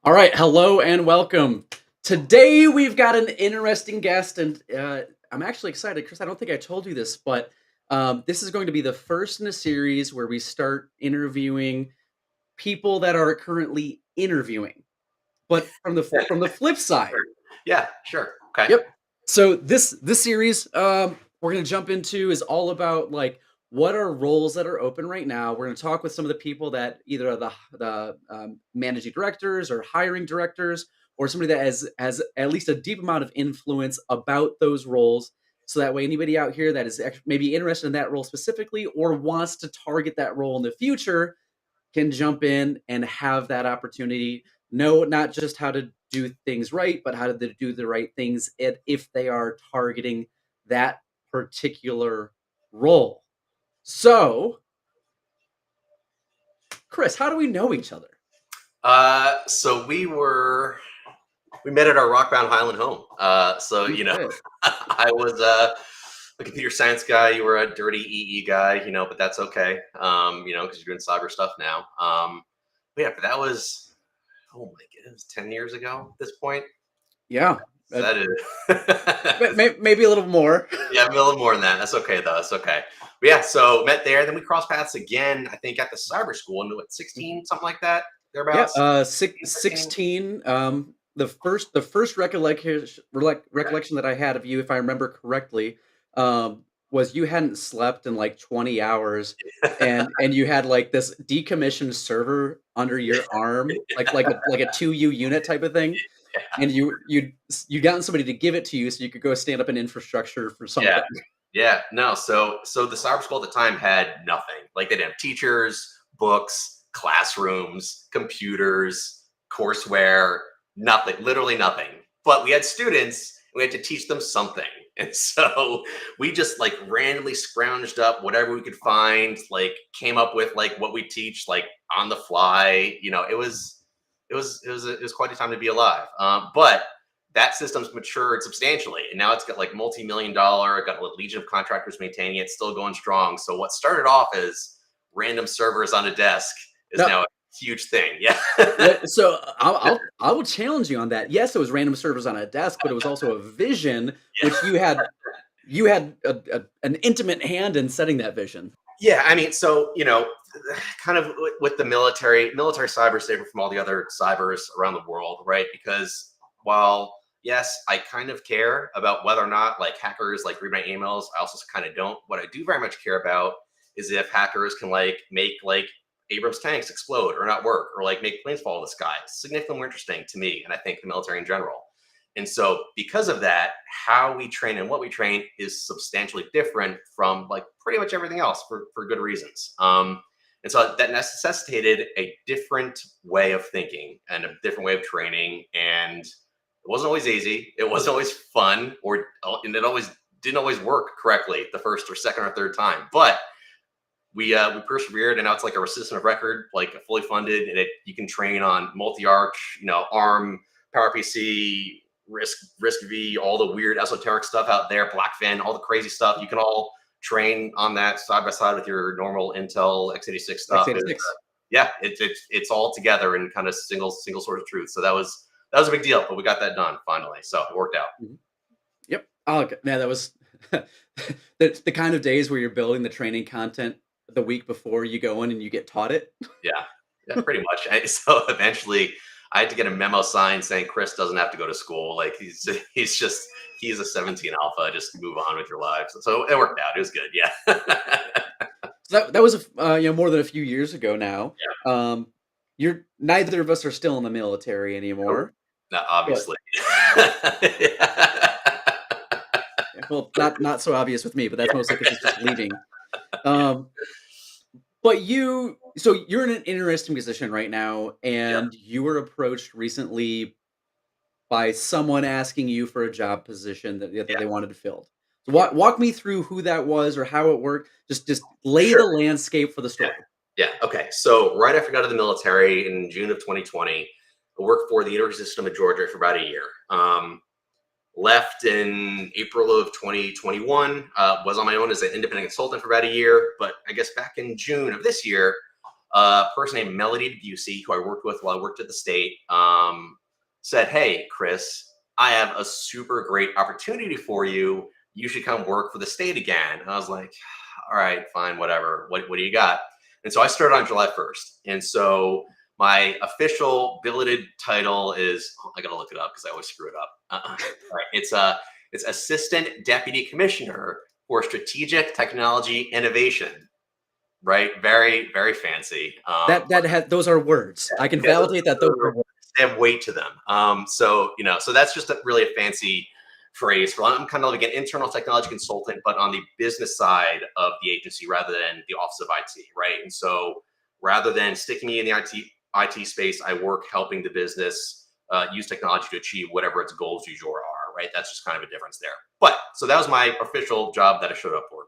All right, hello and welcome. Today we've got an interesting guest, and I'm actually excited, Chris. I don't think I told you this, but this is going to be the first in a series where we start interviewing people that are currently interviewing, but from the flip side. Sure. Yeah, sure. Okay. Yep. So this series we're gonna jump into is all about like what are roles that are open right now. We're gonna talk with some of the people that either are the managing directors or hiring directors, or somebody that has at least a deep amount of influence about those roles. So that way, anybody out here that is maybe interested in that role specifically or wants to target that role in the future can jump in and have that opportunity. Know not just how to do things right, but how to do the right things if they are targeting that particular role. So, Chris, how do we know each other? So we met at our Rockbound Highland home. We did. I was a computer science guy. You were a dirty EE guy, but that's okay. Because you're doing cyber stuff now. But yeah, but that was oh my goodness, 10 years ago at this point. Yeah. So that is Maybe a little more. yeah, a little more than that. That's okay though. That's okay. But yeah, so met there, then we crossed paths again. I think at the cyber school in what 16, something like that, Yeah, thereabouts. 16. 16. The first recollection that I had of you, if I remember correctly, was you hadn't slept in like 20 hours, and you had like this decommissioned server under your arm, like a 2U unit type of thing, and you gotten somebody to give it to you so you could go stand up an infrastructure for Yeah. something. Yeah. No. So the cyber school at the time had nothing. Like they didn't have teachers, books, classrooms, computers, courseware, nothing, literally nothing. But we had students, we had to teach them something. And so we just like randomly scrounged up whatever we could find, like came up with like what we teach, like on the fly. It was quite a time to be alive. But that system's matured substantially, and now it's got like multi-million dollar, got a legion of contractors maintaining it, still going strong. So what started off as random servers on a desk is No, now a huge thing. Yeah. so I will challenge you on that. Yes, it was random servers on a desk, but it was also a vision which you had an intimate hand in setting that vision. Yeah, I mean, so kind of with the military cyber is different from all the other cybers around the world, right? Because while yes, I kind of care about whether or not like hackers like read my emails, I also kind of don't. What I do very much care about is if hackers can like make like Abrams tanks explode or not work, or like make planes fall in the sky. It's significantly more interesting to me, and I think the military in general. And so, because of that, how we train and what we train is substantially different from like pretty much everything else for good reasons. And so that necessitated a different way of thinking and a different way of training. And it wasn't always easy. It wasn't always fun, and it always didn't always work correctly the first or second or third time. But we persevered, and now it's like a system of record, like fully funded, and you can train on multi-arch, ARM, PowerPC, Risk V, all the weird esoteric stuff out there, Blackfin, all the crazy stuff. You can all train on that side by side with your normal Intel x86 stuff. x86. Yeah, it's all together in kind of single source of truth. So that was a big deal, but we got that done finally. So it worked out. Mhm. Yep. Oh, okay. Man, that was the kind of days where you're building the training content the week before you go in and you get taught it. Yeah, yeah, pretty much. So eventually, I had to get a memo signed saying Chris doesn't have to go to school. Like he's a 17 alpha. Just move on with your lives. So it worked out. It was good. Yeah. So that was more than a few years ago now. Yeah. You're neither of us are still in the military Nope. anymore, No, but obviously. yeah, well, not so obvious with me, but that's mostly because it's just leaving. Yeah. Um, but so you're in an interesting position right now, Yeah. and you were approached recently by someone asking you for a job position that Yeah. they wanted filled. So Yeah. walk me through who that was or how it worked. Just lay Sure. the landscape for the Yeah. story. Yeah. Okay. So right after I got out of the military in June of 2020, I worked for the University System of Georgia for about a year. Left in April of 2021. Was on my own as an independent consultant for about a year. But I guess back in June of this year, a person named Melody Debussy, who I worked with while I worked at the state, said, "Hey, Chris, I have a super great opportunity for you. You should come work for the state again." And I was like, "All right, fine, whatever. What do you got?" And so I started on July 1st. And so my official billeted title is, I gotta look it up because I always screw it up. All right, it's Assistant Deputy Commissioner for Strategic Technology Innovation. Right, very very fancy. That has those are words. I can Yeah, validate that those are words. they have weight to them. So so that's just really a fancy phrase for. I'm kind of like an internal technology consultant, but on the business side of the agency rather than the Office of IT, right? And so rather than sticking me in the IT space, I work helping the business use technology to achieve whatever its goals du jour are, right? That's just kind of a difference there. But so that was my official job that I showed up for.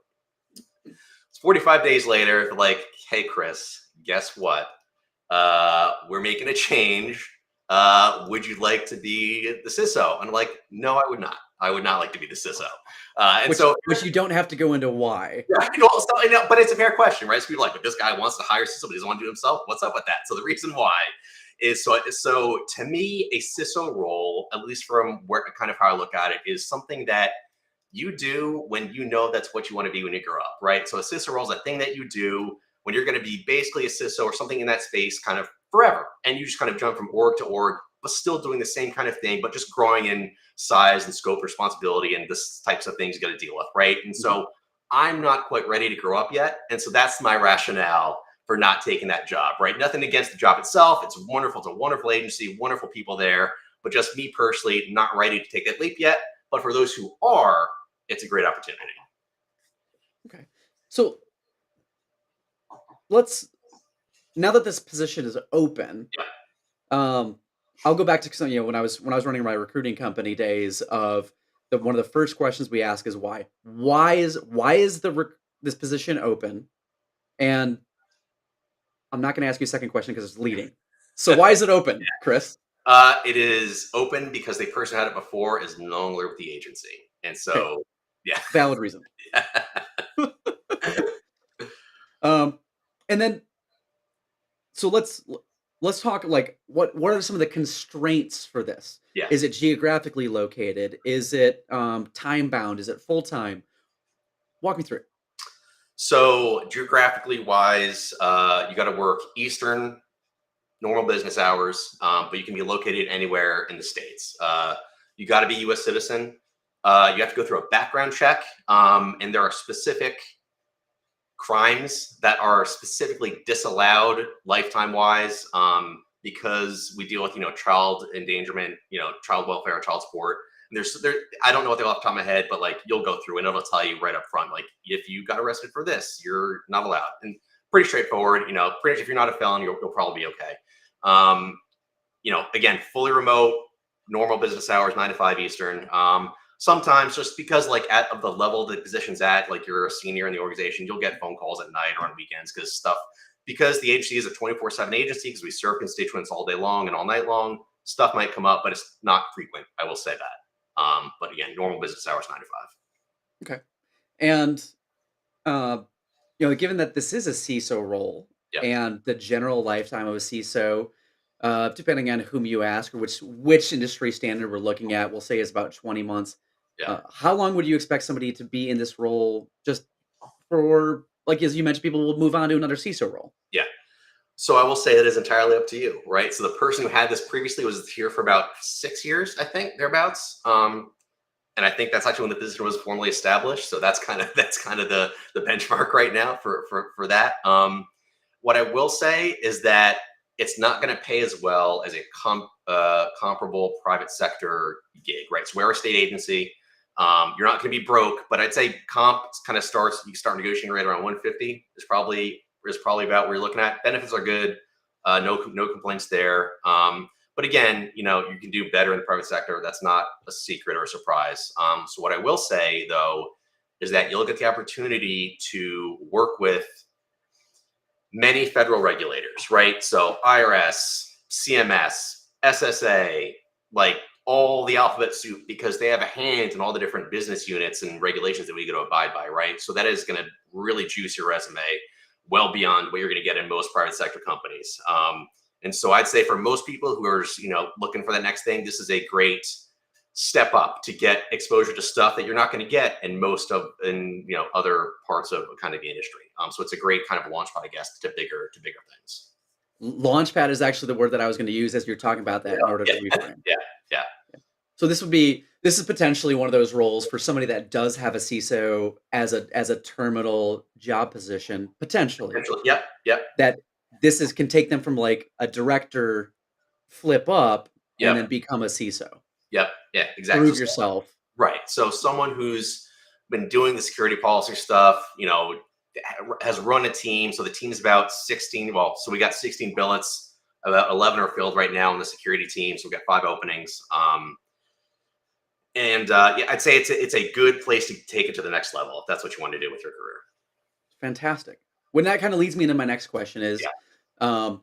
It's 45 days later, they're like, "Hey, Chris, guess what? We're making a change. Would you like to be the CISO?" And I'm like, "No, I would not. I would not like to be the CISO." And Which so, which you don't have to go into why. yeah, well, so, but it's a fair question, right? So people are like, "But this guy wants to hire CISO, but he doesn't want to do it himself. What's up with that?" So the reason why is so to me, a CISO role, at least from where kind of how I look at it, is something that you do when you know that's what you want to be when you grow up, right? So a CISO role is a thing that you do when you're going to be basically a CISO or something in that space kind of forever. And you just kind of jump from org to org, but still doing the same kind of thing, but just growing in size and scope, responsibility, and this types of things you got to deal with, right? And so I'm not quite ready to grow up yet. And so that's my rationale for not taking that job, right? Nothing against the job itself. It's wonderful. It's a wonderful agency, wonderful people there, but just me personally, not ready to take that leap yet. But for those who are, it's a great opportunity. Okay. So let's now that this position is open, um, I'll go back to some, when I was running my recruiting company days of one of the first questions we ask is why. Why is this position open? And I'm not going to ask you a second question because it's leading. So why is it open, Chris? It is open because the person who had it before is no longer with the agency. And so, Okay. yeah. Valid reason. And then so let's talk like what are some of the constraints for this? Yeah. Is it geographically located? Is it time bound? Is it full time? Walk me through it. So geographically wise, you got to work Eastern normal business hours, but you can be located anywhere in the States. You got to be U.S. citizen. You have to go through a background check, and there are specific crimes that are specifically disallowed lifetime wise, because we deal with child endangerment, child welfare, child support. And I don't know what they're off the top of my head, but like you'll go through and it'll tell you right up front, like if you got arrested for this, you're not allowed. And pretty straightforward. Pretty much if you're not a felon, you'll probably be okay. Again, fully remote, normal business hours, 9 to 5 Eastern. Sometimes just because of the level the position's at, like you're a senior in the organization, you'll get phone calls at night or on weekends because the agency is a 24/7 agency, because we serve constituents all day long and all night long. Stuff might come up, but it's not frequent. I will say that. But again, normal business hours, 9 to 5. Okay. And given that this is a CISO role Yeah. and the general lifetime of a CISO, depending on whom you ask or which industry standard we're looking at, we'll say is about 20 months. Yeah. How long would you expect somebody to be in this role just for, like, as you mentioned, people will move on to another CISO role? Yeah. So I will say it is entirely up to you, right? So the person who had this previously was here for about 6 years, I think, thereabouts. And I think that's actually when the position was formally established. So that's kind of the benchmark right now for that. What I will say is that it's not going to pay as well as a comparable private sector gig, right? So we're a state agency. You're not going to be broke, but I'd say comp kind of starts. You start negotiating right around 150. Is probably about where you're looking at. Benefits are good. No complaints there. But again, you can do better in the private sector. That's not a secret or a surprise. So what I will say, though, is that you'll get the opportunity to work with many federal regulators, right? So IRS, CMS, SSA, like all the alphabet soup, because they have a hand in all the different business units and regulations that we got to abide by, right? So that is going to really juice your resume. well beyond what you're going to get in most private sector companies. And so I'd say for most people who are, looking for the next thing, this is a great step up to get exposure to stuff that you're not going to get in other parts of kind of the industry. So it's a great kind of launchpad, I guess, to bigger things. Launchpad is actually the word that I was going to use as you're talking about that in order to reframe. Yeah, yeah. So this is potentially one of those roles for somebody that does have a CISO as a terminal job position, potentially, Yep, yep, that can take them from like a director flip up and yep, then become a CISO. yep, yeah, exactly. Prove yourself. Right. So someone who's been doing the security policy stuff, has run a team. So the team's about 16. Well, so we got 16 billets. About 11 are filled right now in the security team. So we got 5 openings. I'd say it's a good place to take it to the next level if that's what you want to do with your career. Fantastic. When that kind of leads me into my next question is, Yeah.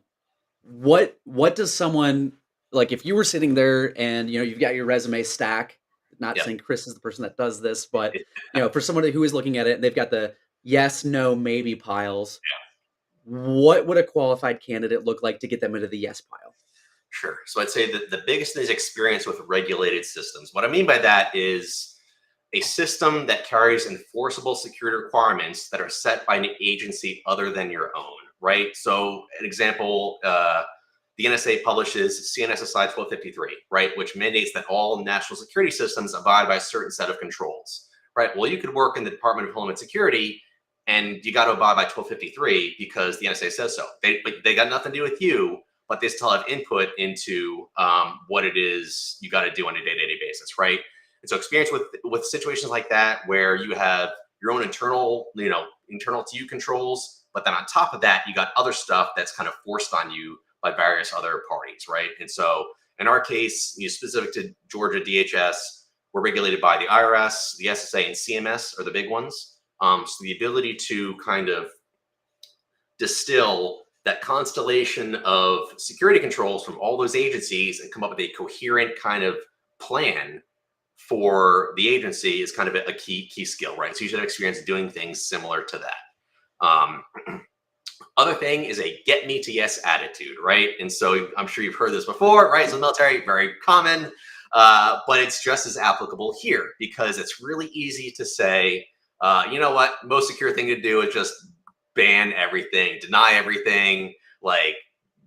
what does someone like if you were sitting there and you've got your resume stack, not Yep. saying Chris is the person that does this, but for somebody who is looking at it and they've got the yes, no, maybe piles, what would a qualified candidate look like to get them into the yes pile? Sure. So I'd say that the biggest thing is experience with regulated systems. What I mean by that is a system that carries enforceable security requirements that are set by an agency other than your own, right? So an example, the NSA publishes CNSSI 1253, right, which mandates that all national security systems abide by a certain set of controls, right? Well, you could work in the Department of Homeland Security and you got to abide by 1253 because the NSA says so. They got nothing to do with you, but they still have input into what it is you got to do on a day-to-day basis, right? And so experience with situations like that where you have your own internal to you controls, but then on top of that, you got other stuff that's kind of forced on you by various other parties, right? And so in our case, specific to Georgia DHS, we're regulated by the IRS, the SSA, and CMS are the big ones. So the ability to kind of distill that constellation of security controls from all those agencies and come up with a coherent kind of plan for the agency is kind of a key skill, right? So you should have experience doing things similar to that. Other thing is a get me to yes attitude, right? And so I'm sure you've heard this before, right? So military, very common, but it's just as applicable here because it's really easy to say, you know what, most secure thing to do is just ban everything, deny everything, like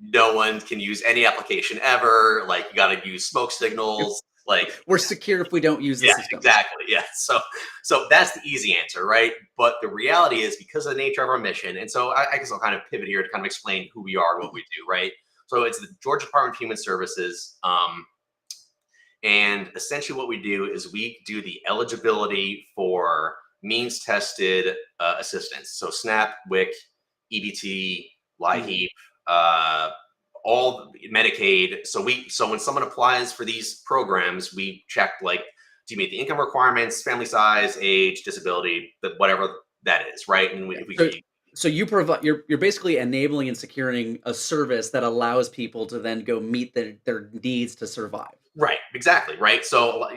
no one can use any application ever, like you got to use smoke signals. Like we're secure if we don't use the system. Exactly. Yeah. So that's the easy answer, right? But the reality is because of the nature of our mission, and so I guess I'll kind of pivot here to kind of explain who we are and what we do, right? So it's the Georgia Department of Human Services, and essentially what we do is we do the eligibility for means tested assistance. So SNAP, WIC, EBT, LIHEAP, all Medicaid. So when someone applies for these programs, we check like, do you meet the income requirements, family size, age, disability, whatever that is, right? And so you provide you're basically enabling and securing a service that allows people to then go meet their needs to survive. Right, exactly, right. So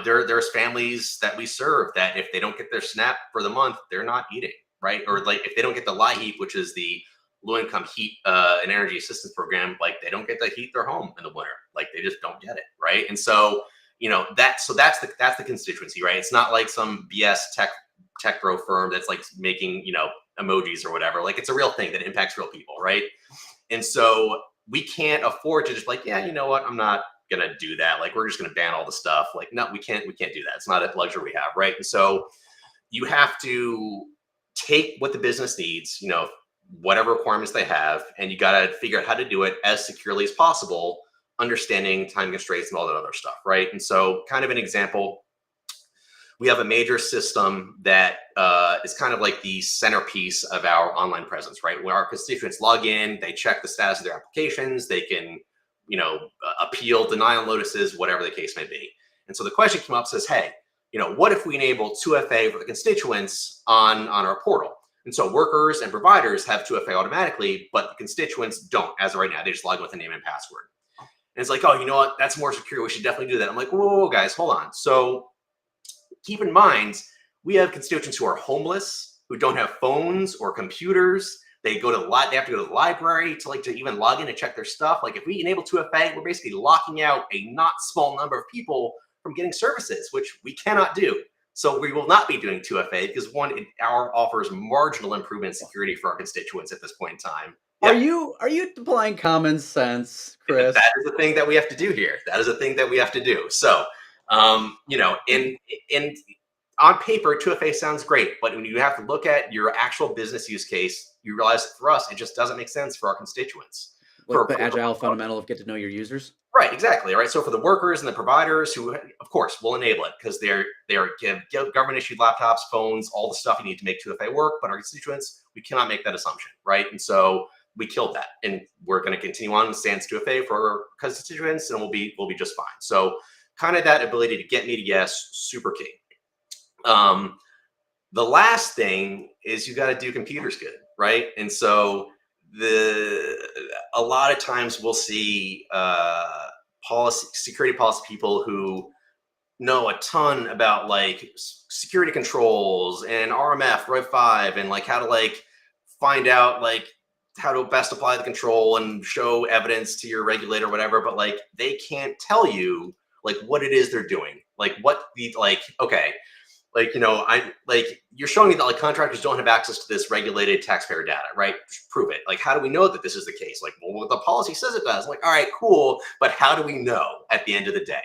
there's families that we serve that if they don't get their SNAP for the month, they're not eating, right? Or like if they don't get the LIHEAP, which is the low income heat and energy assistance program, like they don't get to heat their home in the winter, like they just don't get it, right? And so that's the constituency, right? It's not like some BS tech bro firm that's like making emojis or whatever. Like it's a real thing that impacts real people, right? And so we can't afford to just like, yeah, you know what, I'm not gonna do that. Like we're just gonna ban all the stuff. Like no, we can't do that. It's not a luxury we have, right? And so you have to take what the business needs, whatever requirements they have, and you got to figure out how to do it as securely as possible, understanding time constraints and all that other stuff, right? And so kind of an example, we have a major system that is kind of like the centerpiece of our online presence, right? Where our constituents log in, they check the status of their applications, they can, appeal denial notices, whatever the case may be. And so the question came up, says, hey, what if we enable 2FA for the constituents on our portal? And so workers and providers have 2FA automatically, but the constituents don't as of right now. They just log in with a name and password. And it's like, oh, you know what? That's more secure. We should definitely do that. I'm like, whoa, guys, hold on. So keep in mind, we have constituents who are homeless, who don't have phones or computers. They go to they have to go to the library to even log in and check their stuff. Like if we enable 2FA, we're basically locking out a not small number of people from getting services, which we cannot do. So we will not be doing 2FA because one, our offers marginal improvement in security for our constituents at this point in time. Are you applying common sense, Chris? That is the thing that we have to do here. That is a thing that we have to do. So, in on paper, 2FA sounds great, but when you have to look at your actual business use case, you realize that for us, it just doesn't make sense for our constituents. Like the agile fundamental of get to know your users. Right, exactly. Right. So for the workers and the providers who, of course, will enable it because they're give government issued laptops, phones, all the stuff you need to make 2FA work. But our constituents, we cannot make that assumption. Right. And so we killed that, and we're going to continue on sans 2FA for our constituents, and we'll be just fine. So kind of that ability to get me to yes, super key. The last thing is you got to do computers good, right? And so a lot of times we'll see security policy people who know a ton about like security controls and RMF, ROV5, and like how to like find out like how to best apply the control and show evidence to your regulator or whatever, but like they can't tell you like what it is they're doing. Like what the okay. Like, you're showing me that like contractors don't have access to this regulated taxpayer data, right? Prove it. Like, how do we know that this is the case? Like, well, the policy says it does. I'm like, all right, cool. But how do we know at the end of the day?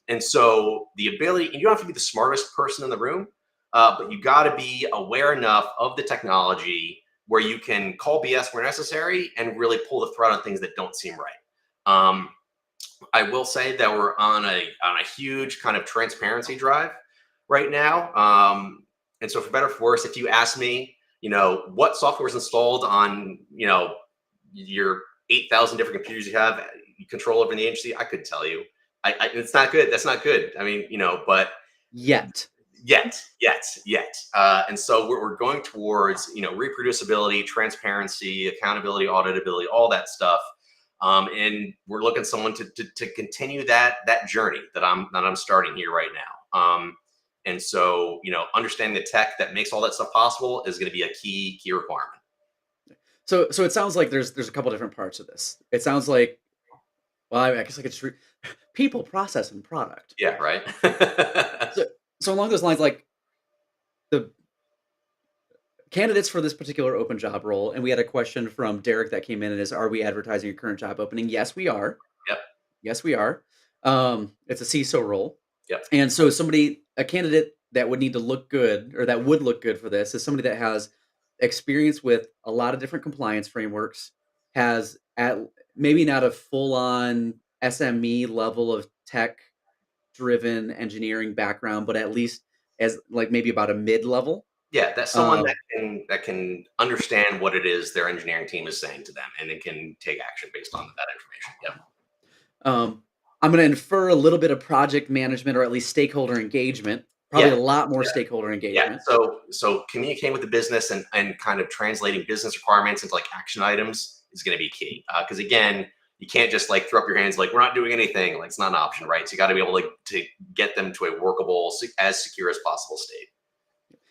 And so the ability, and you don't have to be the smartest person in the room, but you got to be aware enough of the technology where you can call BS where necessary and really pull the thread on things that don't seem right. I will say that we're on a huge kind of transparency drive right now. And so for better or for worse, if you ask me, what software is installed on, your 8,000 different computers you have control over in the agency, I could tell you. It's not good. That's not good. I mean, but yet. And so we're going towards, reproducibility, transparency, accountability, auditability, all that stuff. And we're looking someone to continue that journey that I'm starting here right now. And so, understanding the tech that makes all that stuff possible is going to be a key requirement. So it sounds like there's a couple different parts of this. It sounds like, well, I guess I could just people, process, and product. Yeah, right. so along those lines, like the candidates for this particular open job role, and we had a question from Derek that came in and is, are we advertising your current job opening? Yes, we are. Yep. Yes, we are. It's a CISO role. Yep. And so a candidate that would need to look good, or that would look good for this, is somebody that has experience with a lot of different compliance frameworks, has maybe not a full-on SME level of tech-driven engineering background, but at least as like maybe about a mid-level. Yeah, that's someone that can understand what it is their engineering team is saying to them, and it can take action based on that information. Yep. I'm going to infer a little bit of project management, or at least stakeholder engagement. Probably a lot more stakeholder engagement. Yeah. So communicating with the business and kind of translating business requirements into like action items is going to be key. Because again, you can't just like throw up your hands like we're not doing anything. Like it's not an option, right? So you got to be able to get them to a workable, as secure as possible state.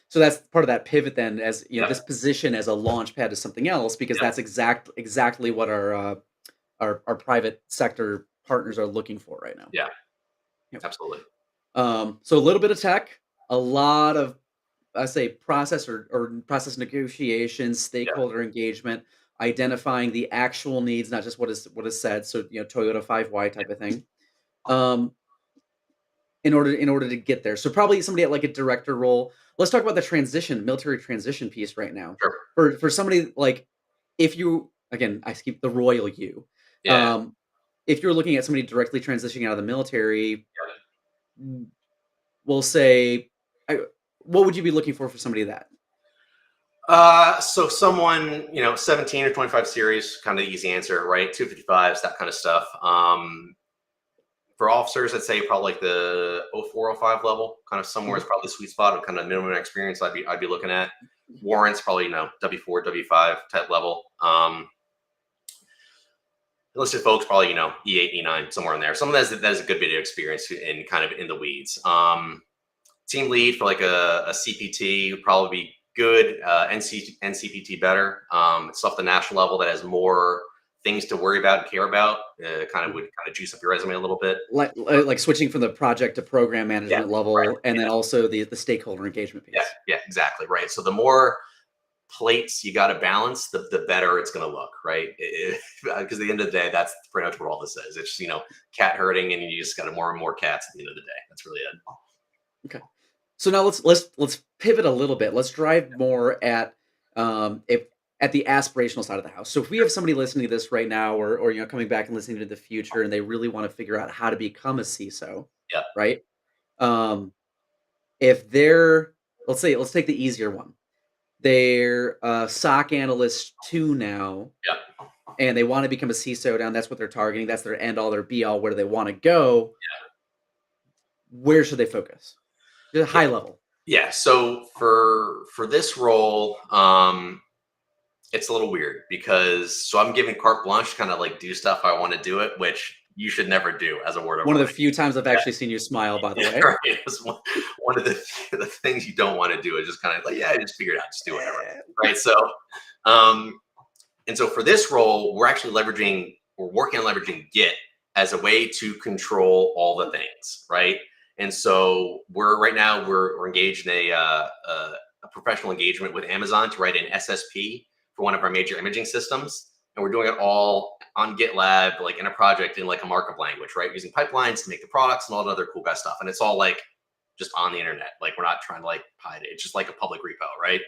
So that's part of that pivot then, as this position as a launch pad to something else, because that's exactly what our private sector partners are looking for right now. Yeah, absolutely. So a little bit of tech, a lot of, I say, process or process negotiations, stakeholder engagement, identifying the actual needs, not just what is said. So Toyota 5Y type of thing. In order to get there. So probably somebody at like a director role. Let's talk about the military transition piece right now. Sure. For somebody like, if you, again, I keep the royal you. Yeah. If you're looking at somebody directly transitioning out of the military, we'll say, what would you be looking for somebody that? So someone, 17 or 25 series, kind of the easy answer, right? 255s, that kind of stuff. For officers, I'd say probably like the 04, 05 level, kind of somewhere is probably the sweet spot of kind of minimum experience I'd be looking at. Warrants probably, W4, W5 type level. Enlisted folks probably, E8, E9, somewhere in there. Someone that has a good bit of experience in kind of in the weeds. Team lead for like a CPT would probably be good, NCPT better. Stuff at the national level that has more things to worry about and care about. Kind of would kind of juice up your resume a little bit. Like switching from the project to program Yeah, management right. level, and then Yeah, also the stakeholder engagement yeah, piece. yeah, exactly. Right. So the more plates you got to balance, the better it's going to look, right? Because at the end of the day, that's pretty much what all this is. It's cat herding, and you just got more and more cats at the end of the day. That's really it. Okay. So now let's pivot a little bit. Let's drive more at if at the aspirational side of the house. So if we have somebody listening to this right now, or coming back and listening to the future, and they really want to figure out how to become a CISO, Yeah, right? Um, if they're let's take the easier one. They're a SOC analyst two now, yeah. and they want to become a CISO now. That's what they're targeting. That's their end all, their be all. Where do they want to go? Where should they focus? Just high level. Yeah. So for this role, it's a little weird because I'm giving carte blanche, kind of like do stuff I want to do it, which you should never do as a word of One of the warning. few times I've actually seen you smile, by the way. Right. It's one of the things you don't want to do is just kind of like, yeah, just figure it out, just do whatever. Eh, Right. So, um, and so for this role, we're working on leveraging Git as a way to control all the things. Right. And so right now we're engaged in a professional engagement with Amazon to write an SSP for one of our major imaging systems. And we're doing it all on GitLab, like in a project in like a markup language, right? Using pipelines to make the products and all the other cool guy stuff. And it's all like just on the internet. Like we're not trying to like hide it. It's just like a public repo, right?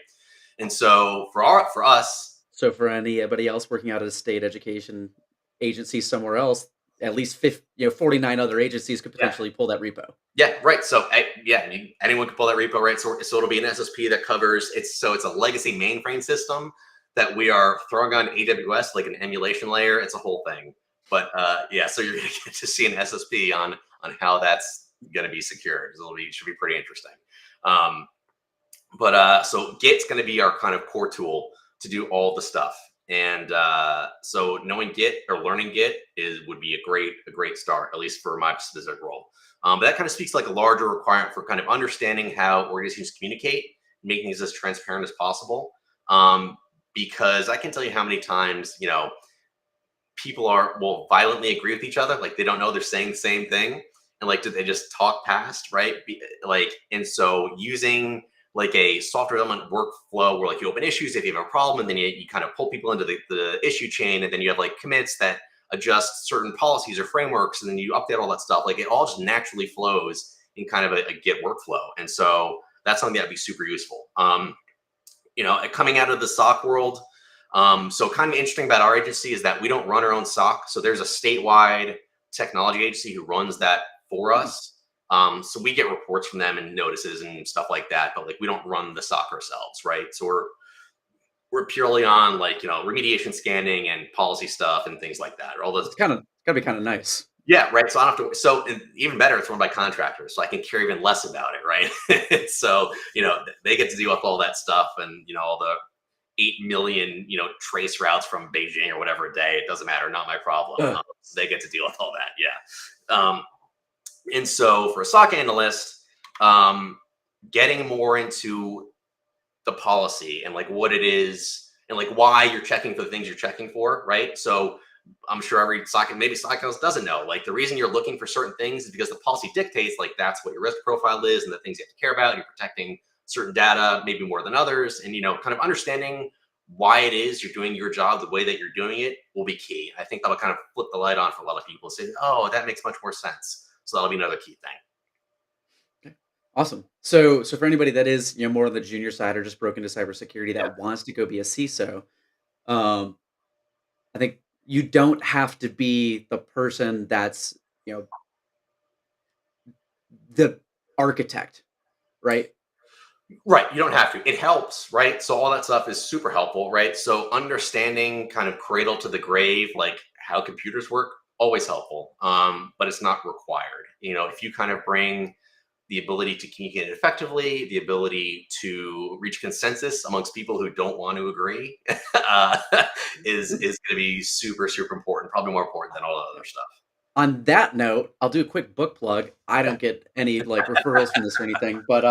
And so for us, So for anybody else working out at a state education agency somewhere else, at least 49 other agencies could yeah, potentially pull that repo. yeah, right. So yeah, anyone can pull that repo, right? So it'll be an SSP that covers it's a legacy mainframe system that we are throwing on AWS, like an emulation layer. It's a whole thing. But yeah, so you're gonna get to see an SSP on how that's gonna be secured. Should be pretty interesting. Um, but so Git's gonna be our kind of core tool to do all the stuff. And so knowing Git or learning Git would be a great start, at least for my specific role. But that kind of speaks to like a larger requirement for kind of understanding how organizations communicate, making these as transparent as possible. Because I can tell you how many times people will violently agree with each other, like they don't know they're saying the same thing, and like do they just talk past, right? And so using like a software element workflow where like you open issues if you have a problem, and then you kind of pull people into the issue chain, and then you have like commits that adjust certain policies or frameworks, and then you update all that stuff. Like it all just naturally flows in kind of a Git workflow, and so that's something that'd be super useful. Coming out of the SOC world. So kind of interesting about our agency is that we don't run our own SOC. So there's a statewide technology agency who runs that for Hmm. us. So we get reports from them and notices and stuff like that, but like we don't run the SOC ourselves, right? So we're purely on like remediation scanning and policy stuff and things like that. All those, It's gotta be kind of nice. yeah, right. So I don't have to. So and even better, it's run by contractors, so I can care even less about it, right? So they get to deal with all that stuff and all the 8 million trace routes from Beijing or whatever a day. It doesn't matter, not my problem. Ugh. So they get to deal with all that. Yeah. And so for a SOC analyst, getting more into the policy and like what it is and like why you're checking for the things you're checking for, right? So I'm sure every SOC, maybe SOC analyst doesn't know, like the reason you're looking for certain things is because the policy dictates like that's what your risk profile is and the things you have to care about. You're protecting certain data, maybe more than others, and kind of understanding why it is you're doing your job the way that you're doing it will be key. I think that'll kind of flip the light on for a lot of people. Say, oh, that makes much more sense. So that'll be another key thing. Okay. Awesome. So for anybody that is more on the junior side or just broke into cybersecurity Yeah. that wants to go be a CISO, um, I think you don't have to be the person that's you know the architect, right? Right. You don't have to. It helps, right? So all that stuff is super helpful, right? So understanding kind of cradle to the grave, like how computers work, always helpful. But it's not required. If you kind of bring the ability to communicate effectively, the ability to reach consensus amongst people who don't want to agree, uh, is going to be super, super important. Probably more important than all the other stuff. On that note, I'll do a quick book plug. I don't get any like referrals from this or anything, but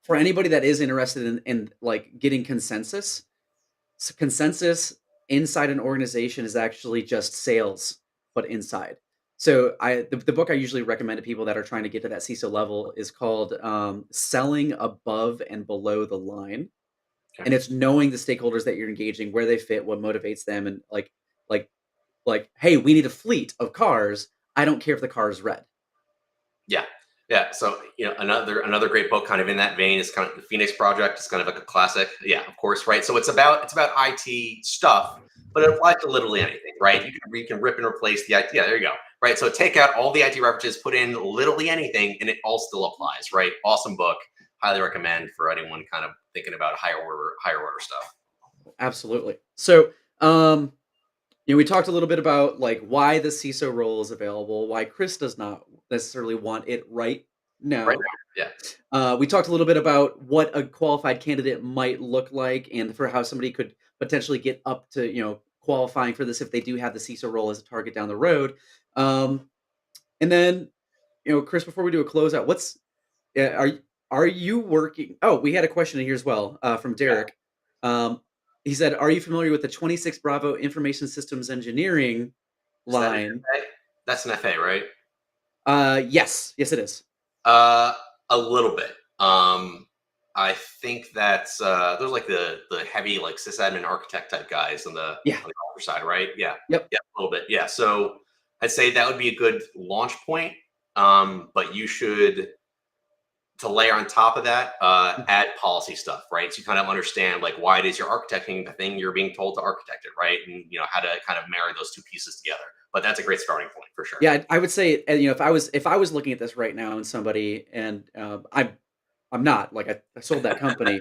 for anybody that is interested in like getting consensus, consensus inside an organization is actually just sales, but inside. So the book I usually recommend to people that are trying to get to that CISO level is called Selling Above and Below the Line. Okay. And it's knowing the stakeholders that you're engaging, where they fit, what motivates them, and like hey, we need a fleet of cars. I don't care if the car is red. Yeah. Yeah. So, another great book kind of in that vein is kind of the Phoenix Project. It's kind of like a classic. Yeah, of course, right. So it's about IT stuff, but it applies to literally anything, right? You can rip and replace the IT. Yeah, there you go. Right. So take out all the IT references, put in literally anything, and it all still applies, right? Awesome book. Highly recommend for anyone kind of thinking about higher order stuff. Absolutely. So, um, we talked a little bit about like why the CISO role is available, why Chris does not necessarily want it right Right now. now. Yeah. We talked a little bit about what a qualified candidate might look like, and for how somebody could potentially get up to qualifying for this if they do have the CISO role as a target down the road. Um, and then Chris, before we do a closeout, yeah, are you working? Oh, we had a question in here as well from Yeah. Derek. Um, he said, "Are you familiar with the 26 Bravo Information Systems Engineering Is that an line?" FA? That's an FA, right? Yes, yes, it is. Uh, a little bit. I think that's those like the heavy like sysadmin architect type guys on the Yeah. other side, right? Yeah, Yep. yeah, a little bit. Yeah, so I'd say that would be a good launch point. But you should to layer on top of that, add policy stuff, right? So you kind of understand like why it is you're architecting the thing you're being told to architect it, right? And how to kind of marry those two pieces together. But that's a great starting point for sure. Yeah, I would say, if I was looking at this right now and somebody, and I'm not like I sold that company.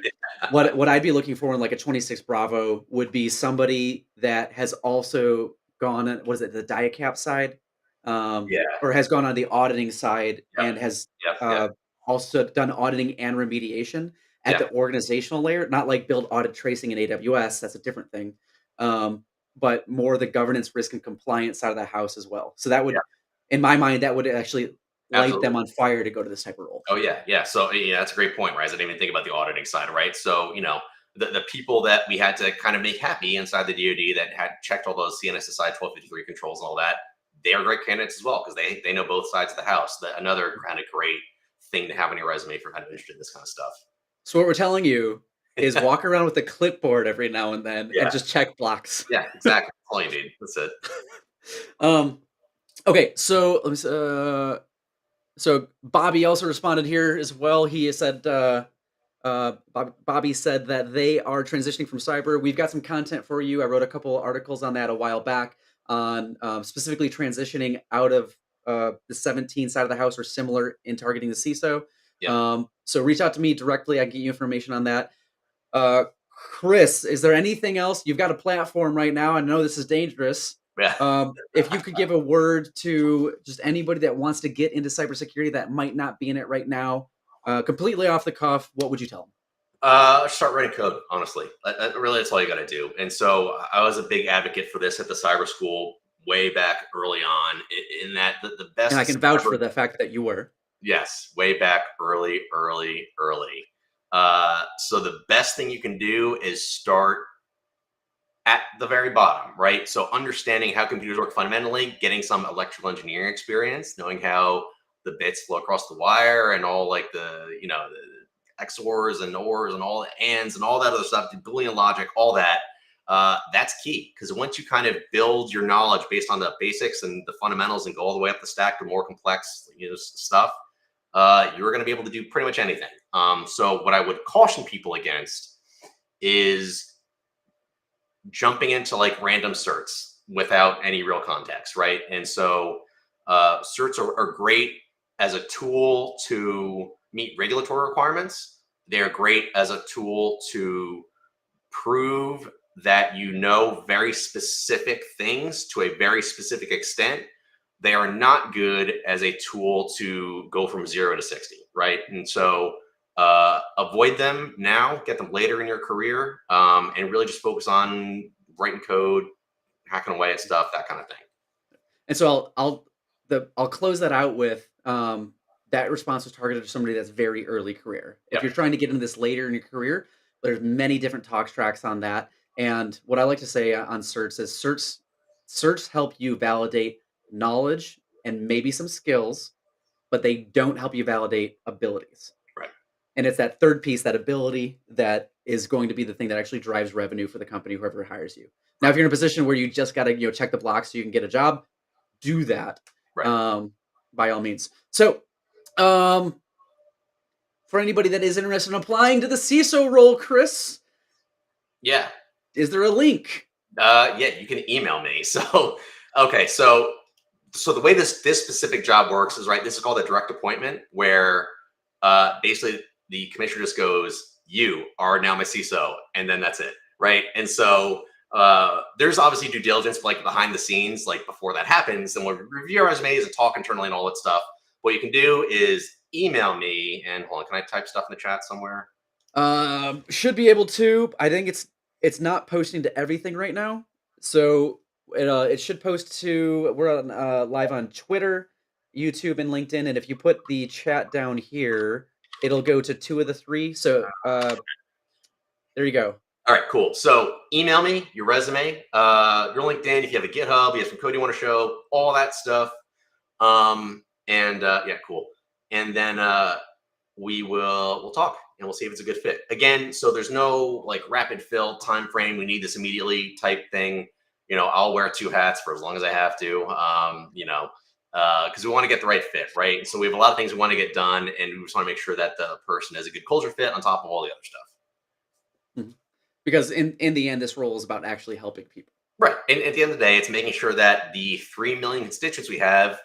What I'd be looking for in like a 26 Bravo would be somebody that has also gone on, what is it, the diacap side, Yeah. or has gone on the auditing side Yep. and has Yep. Yep. uh, also done auditing and remediation at Yeah. the organizational layer, not like build audit tracing in AWS. That's a different thing. Um, but more the governance, risk, and compliance side of the house as well. So that would, Yeah. in my mind, that would actually light them Absolutely. on fire to go to this type of role. Oh yeah, yeah. So yeah, that's a great point, right? I didn't even think about the auditing side, right? So the people that we had to kind of make happy inside the DoD that had checked all those CNSSI 1253 controls and all that, they are great candidates as well because they know both sides of the house. Another kind of great thing to have on your resume for kind of interested in this kind of stuff. So what we're telling you is walk around with a clipboard every now and then and Yeah, just check blocks. yeah, exactly. That's all you need. That's it. um, okay, so let me so Bobby also responded here as well. He said Bobby said that they are transitioning from cyber. We've got some content for you. I wrote a couple articles on that a while back on specifically transitioning out of the 17 side of the house or similar in targeting the CISO. Yep. So reach out to me directly. I can get you information on that. Uh, Chris, is there anything else? You've got a platform right now. I know this is dangerous. Yeah. If you could give a word to just anybody that wants to get into cybersecurity that might not be in it right now, completely off the cuff, what would you tell them? Start writing code, honestly. Really, that's all you got to do. And so I was a big advocate for this at the cyber school way back early on, in that the And I best can vouch cyber, for the fact that you were. yes, way back early, early, early. So the best thing you can do is start at the very bottom, right? So understanding how computers work fundamentally, getting some electrical engineering experience, knowing how the bits flow across the wire and all like the XORs and ORs and all the ANDs and all that other stuff, the Boolean logic, all that. That's key because once you kind of build your knowledge based on the basics and the fundamentals and go all the way up the stack to more complex stuff, you're going to be able to do pretty much anything. So what I would caution people against is jumping into like random certs without any real context, right? And so certs are great as a tool to meet regulatory requirements. They're great as a tool to prove that you know very specific things to a very specific extent. They are not good as a tool to go from 0 to 60, right? And so avoid them now, get them later in your career, and really just focus on writing code, hacking away at stuff, that kind of thing. And so I'll close that out with that response was targeted to somebody that's very early career. If Yep. you're trying to get into this later in your career, there's many different talk tracks on that. And what I like to say on certs is certs help you validate knowledge and maybe some skills, but they don't help you validate abilities. Right. And it's that third piece, that ability, that is going to be the thing that actually drives revenue for the company, whoever hires you. Now, if Right. you're in a position where you just got to check the box so you can get a job, do that, Right. um, by all means. So, um, for anybody that is interested in applying to the CISO role, Chris, Yeah. is there a link? Yeah, you can email me. So, okay, so the way this specific job works is right. This is called a direct appointment, where basically the commissioner just goes, "You are now my CISO," and then that's it, right? And so there's obviously due diligence, like behind the scenes, like before that happens, and we'll review your resumes and talk internally and all that stuff. What you can do is email me, and hold on, can I type stuff in the chat somewhere? Should be able to. I think it's not posting to everything right now, so it should post to. We're on live on Twitter, YouTube, and LinkedIn. And if you put the chat down here, it'll go to two of the three. So there you go. All right, cool. So email me your resume, your LinkedIn, if you have a GitHub, you have some code you want to show, all that stuff. And yeah, cool. And then we'll talk and we'll see if it's a good fit. Again, so there's no like rapid fill time frame. We need this immediately type thing. I'll wear two hats for as long as I have to. Because we want to get the right fit, right? So we have a lot of things we want to get done, and we just want to make sure that the person has a good culture fit on top of all the other stuff. Mhm. Because in the end, this role is about actually helping people. Right. And at the end of the day, it's making sure that the 3 million constituents we have,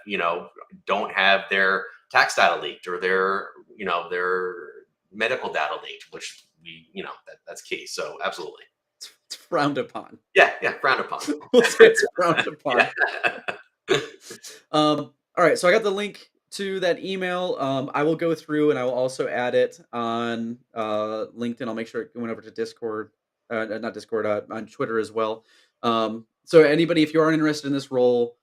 don't have their tax data leaked, or their medical data leaked, which that's key. So absolutely. It's frowned upon. Yeah. Yeah. Frowned upon. We'll say it's frowned Yeah. upon. All right, so I got the link to that email. I will go through and I will also add it on LinkedIn. I'll make sure it went over to Discord, not Discord, on Twitter as well. So anybody, if you are interested in this role,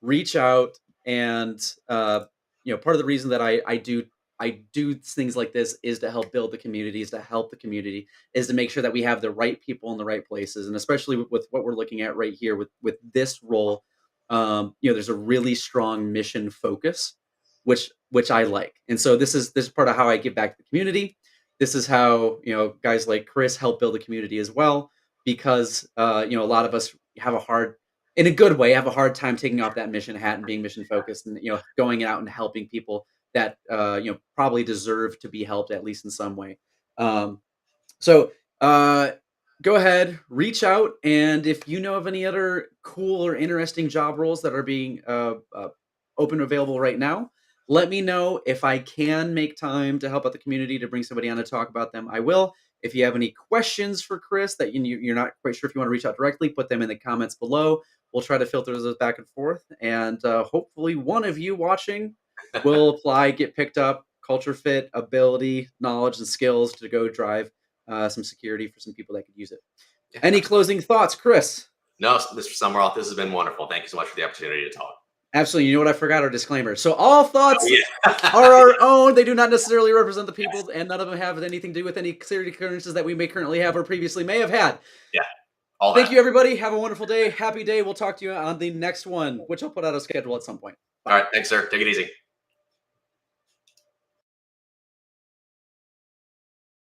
reach out. And part of the reason that I do things like this is to help build the community, is to help the community, is to make sure that we have the right people in the right places. And especially with what we're looking at right here with this role, there's a really strong mission focus, which I like. And so this is part of how I give back to the community. This is how guys like Chris help build the community as well, because a lot of us have a hard, in a good way, have a hard time taking off that mission hat and being mission focused, and going out and helping people that probably deserve to be helped, at least in some way. So go ahead, reach out, and if you know of any other cool or interesting job roles that are being open available right now, let me know. If I can make time to help out the community to bring somebody on to talk about them, I will. If you have any questions for Chris that you're not quite sure if you want to reach out directly, put them in the comments below. We'll try to filter those back and forth, and hopefully one of you watching will apply, get picked up, culture fit, ability, knowledge, and skills to go drive some security for some people that could use it. Any closing thoughts, Chris? No, Mr. Summerall, this has been wonderful. Thank you so much for the opportunity to talk. Absolutely. You know what? I forgot our disclaimer. So all Oh, thoughts yeah. are our own. They do not necessarily represent the people, and none of them have anything to do with any security clearances that we may currently have or previously may have had. Yeah. All Thank that. you, everybody. Have a wonderful day. Happy day. We'll talk to you on the next one, which I'll put out a schedule at some point. Bye. All right. Thanks, sir. Take it easy.